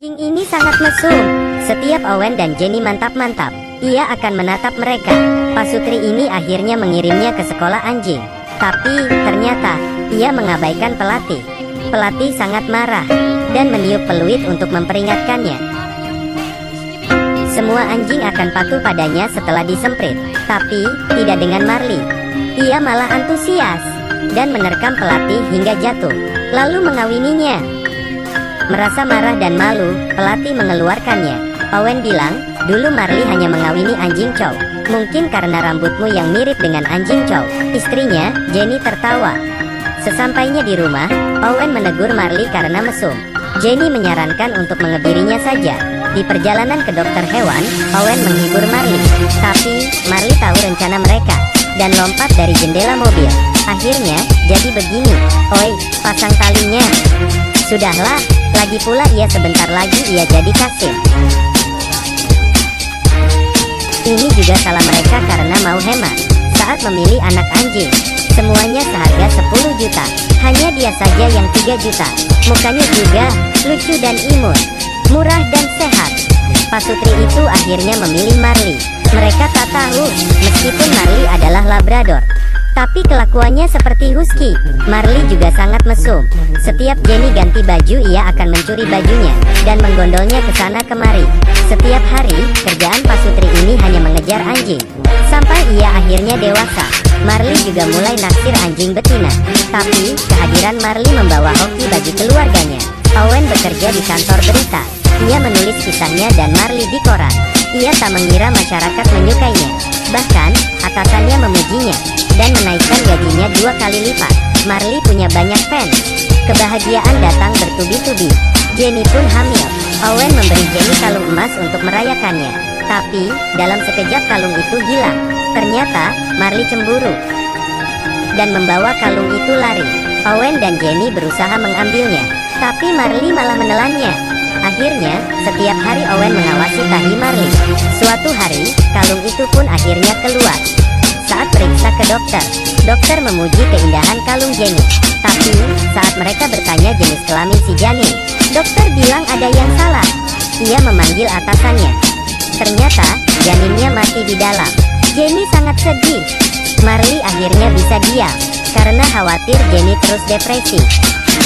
Anjing ini sangat mesum. Setiap Owen dan Jenny mantap-mantap, ia akan menatap mereka. Pasutri ini akhirnya mengirimnya ke sekolah anjing. Tapi, ternyata, ia mengabaikan pelatih. Pelatih sangat marah, dan meniup peluit untuk memperingatkannya. Semua anjing akan patuh padanya setelah disemprit. Tapi, tidak dengan Marley. Ia malah antusias, dan menerkam pelatih hingga jatuh, lalu mengawininya. Merasa marah dan malu, pelatih mengeluarkannya. Owen bilang, dulu Marley hanya mengawini anjing Chow. Mungkin karena rambutmu yang mirip dengan anjing Chow. Istrinya, Jenny tertawa. Sesampainya di rumah, Owen menegur Marley karena mesum. Jenny menyarankan untuk mengebirinya saja. Di perjalanan ke dokter hewan, Owen menghibur Marley. Tapi, Marley tahu rencana mereka, dan lompat dari jendela mobil. Akhirnya, jadi begini. Oi, pasang talinya. Sudahlah, lagi pula ia sebentar lagi ia jadi kasir. Ini juga salah mereka karena mau hemat. Saat memilih anak anjing, semuanya seharga 10 juta. Hanya dia saja yang 3 juta. Mukanya juga lucu dan imut, murah dan sehat. Pasutri itu akhirnya memilih Marley. Mereka tak tahu, meskipun Marley adalah Labrador, tapi kelakuannya seperti husky. Marley juga sangat mesum. Setiap Jenny ganti baju, ia akan mencuri bajunya dan menggondolnya ke sana kemari. Setiap hari, kerjaan Pasutri ini hanya mengejar anjing. Sampai ia akhirnya dewasa, Marley juga mulai naksir anjing betina. Tapi, kehadiran Marley membawa hoki bagi keluarganya. Owen bekerja di kantor berita. Ia menulis kisahnya dan Marley di koran. Ia tak mengira masyarakat menyukainya. Bahkan, atasannya memujinya dan menaikkan gajinya 2 kali lipat. Marley punya banyak fans. Kebahagiaan datang bertubi-tubi. Jenny pun hamil. Owen memberi Jenny kalung emas untuk merayakannya. Tapi, dalam sekejap kalung itu hilang. Ternyata, Marley cemburu dan membawa kalung itu lari. Owen dan Jenny berusaha mengambilnya, tapi Marley malah menelannya. Akhirnya, setiap hari Owen mengawasi tahi Marley. Suatu hari, kalung itu pun akhirnya keluar. Saat periksa ke dokter, dokter memuji keindahan kalung Jenny. Tapi, saat mereka bertanya jenis kelamin si janin, dokter bilang ada yang salah. Ia memanggil atasannya. Ternyata, janinnya mati di dalam. Jenny sangat sedih. Marley akhirnya bisa diam, karena khawatir Jenny terus depresi.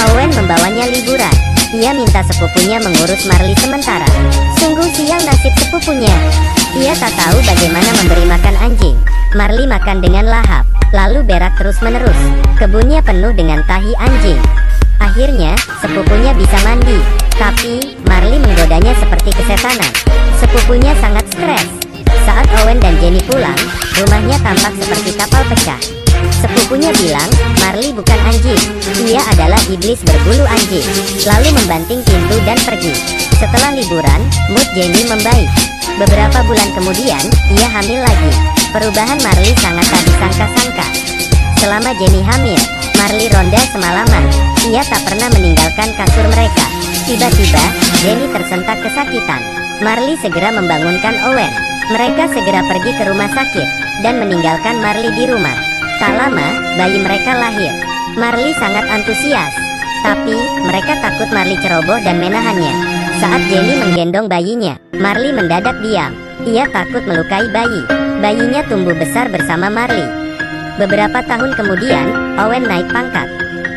Owen membawanya liburan. Ia minta sepupunya mengurus Marley sementara. Sungguh sial nasib sepupunya. Ia tak tahu bagaimana memberi makan anjing. Marley makan dengan lahap, lalu berak terus-menerus. Kebunnya penuh dengan tahi anjing. Akhirnya, sepupunya bisa mandi. Tapi, Marley menggodanya seperti kesetanan. Sepupunya sangat stres. Saat Owen dan Jenny pulang, rumahnya tampak seperti kapal pecah. Sepupunya bilang, Marley bukan anjing, ia adalah iblis berbulu anjing. Lalu membanting pintu dan pergi. Setelah liburan, mood Jenny membaik. Beberapa bulan kemudian, ia hamil lagi. Perubahan Marley sangat tak disangka-sangka. Selama Jenny hamil, Marley ronda semalaman. Ia tak pernah meninggalkan kasur mereka. Tiba-tiba, Jenny tersentak kesakitan. Marley segera membangunkan Owen. Mereka segera pergi ke rumah sakit, dan meninggalkan Marley di rumah. Tak lama, bayi mereka lahir. Marley sangat antusias. Tapi, mereka takut Marley ceroboh dan menahannya. Saat Jenny menggendong bayinya, Marley mendadak diam. Ia takut melukai bayi. Bayinya tumbuh besar bersama Marley. Beberapa tahun kemudian, Owen naik pangkat.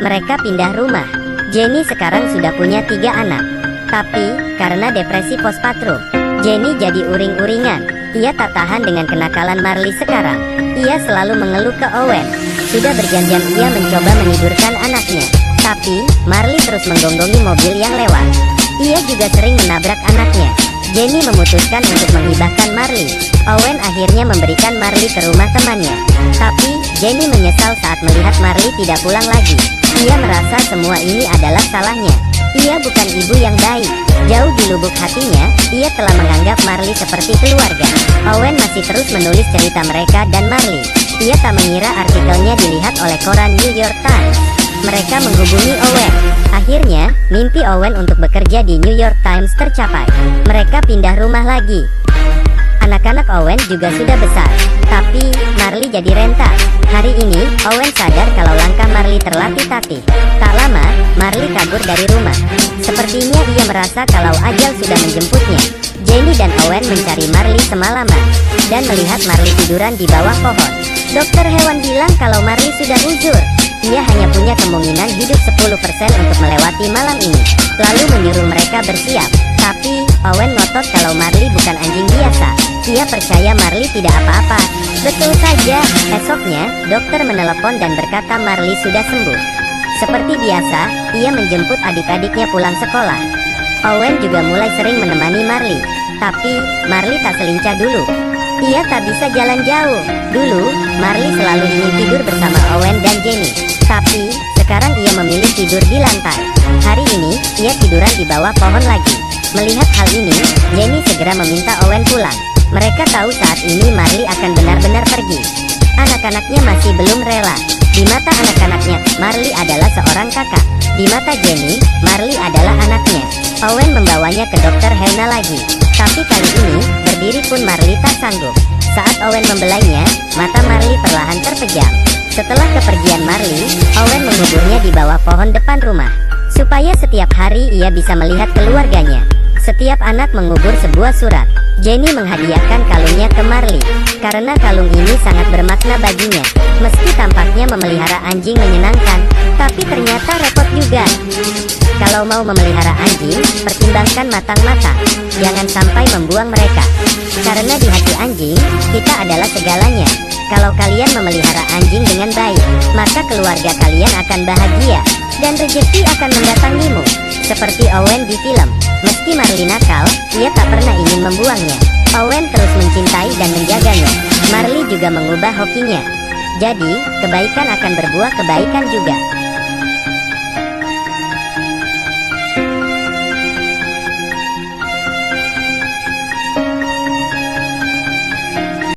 Mereka pindah rumah. Jenny sekarang sudah punya 3 anak. Tapi, karena depresi postpartum, Jenny jadi uring-uringan. Ia tak tahan dengan kenakalan Marley sekarang. Ia selalu mengeluh ke Owen. Sudah berjam-jam ia mencoba menidurkan anaknya. Tapi, Marley terus menggonggongi mobil yang lewat. Ia juga sering menabrak anaknya. Jenny memutuskan untuk menghibahkan Marley. Owen akhirnya memberikan Marley ke rumah temannya. Tapi, Jenny menyesal saat melihat Marley tidak pulang lagi. Ia merasa semua ini adalah salahnya. Ia bukan ibu yang baik. Jauh di lubuk hatinya, ia telah menganggap Marley seperti keluarga. Owen masih terus menulis cerita mereka dan Marley. Ia tak mengira artikelnya dilihat oleh koran New York Times. Mereka menghubungi Owen. Akhirnya, mimpi Owen untuk bekerja di New York Times tercapai. Mereka pindah rumah lagi. Anak-anak Owen juga sudah besar, tapi Marley jadi renta. Hari ini, Owen sadar kalau langkah Marley terlatih-tatih. Tak lama, Marley kabur dari rumah. Sepertinya ia merasa kalau ajal sudah menjemputnya. Jenny dan Owen mencari Marley semalaman, dan melihat Marley tiduran di bawah pohon. Dokter hewan bilang kalau Marley sudah uzur. Ia hanya punya kemungkinan hidup 10% untuk melewati malam ini. Lalu menyuruh mereka bersiap. Tapi, Owen ngotot kalau Marley bukan anjing biasa. Ia percaya Marley tidak apa-apa. Betul saja, esoknya, dokter menelepon dan berkata Marley sudah sembuh. Seperti biasa, ia menjemput adik-adiknya pulang sekolah. Owen juga mulai sering menemani Marley. Tapi, Marley tak selincah dulu. Ia tak bisa jalan jauh. Dulu, Marley selalu ingin tidur bersama Owen dan Jenny. Tapi, sekarang ia memilih tidur di lantai. Hari ini, ia tiduran di bawah pohon lagi. Melihat hal ini, Jenny segera meminta Owen pulang. Mereka tahu saat ini Marley akan benar-benar pergi. Anak-anaknya masih belum rela. Di mata anak-anaknya, Marley adalah seorang kakak. Di mata Jenny, Marley adalah anaknya. Owen membawanya ke dokter Hena lagi. Tapi kali ini, berdiri pun Marley tak sanggup. Saat Owen membelainya, mata Marley perlahan terpejam. Setelah kepergian Marley, Owen menguburnya di bawah pohon depan rumah. Supaya setiap hari ia bisa melihat keluarganya. Setiap anak mengubur sebuah surat. Jenny menghadiahkan kalungnya ke Marley, karena kalung ini sangat bermakna baginya. Meski tampaknya memelihara anjing menyenangkan, tapi ternyata repot juga. Kalau mau memelihara anjing, pertimbangkan matang-matang. Jangan sampai membuang mereka. Karena di hati anjing, kita adalah segalanya. Kalau kalian memelihara anjing dengan baik, maka keluarga kalian akan bahagia, dan rezeki akan mendatangimu. Seperti Owen di film. Meski Marley nakal, ia tak pernah ingin membuangnya. Owen terus mencintai dan menjaganya. Marley juga mengubah hokinya. Jadi, kebaikan akan berbuah kebaikan juga.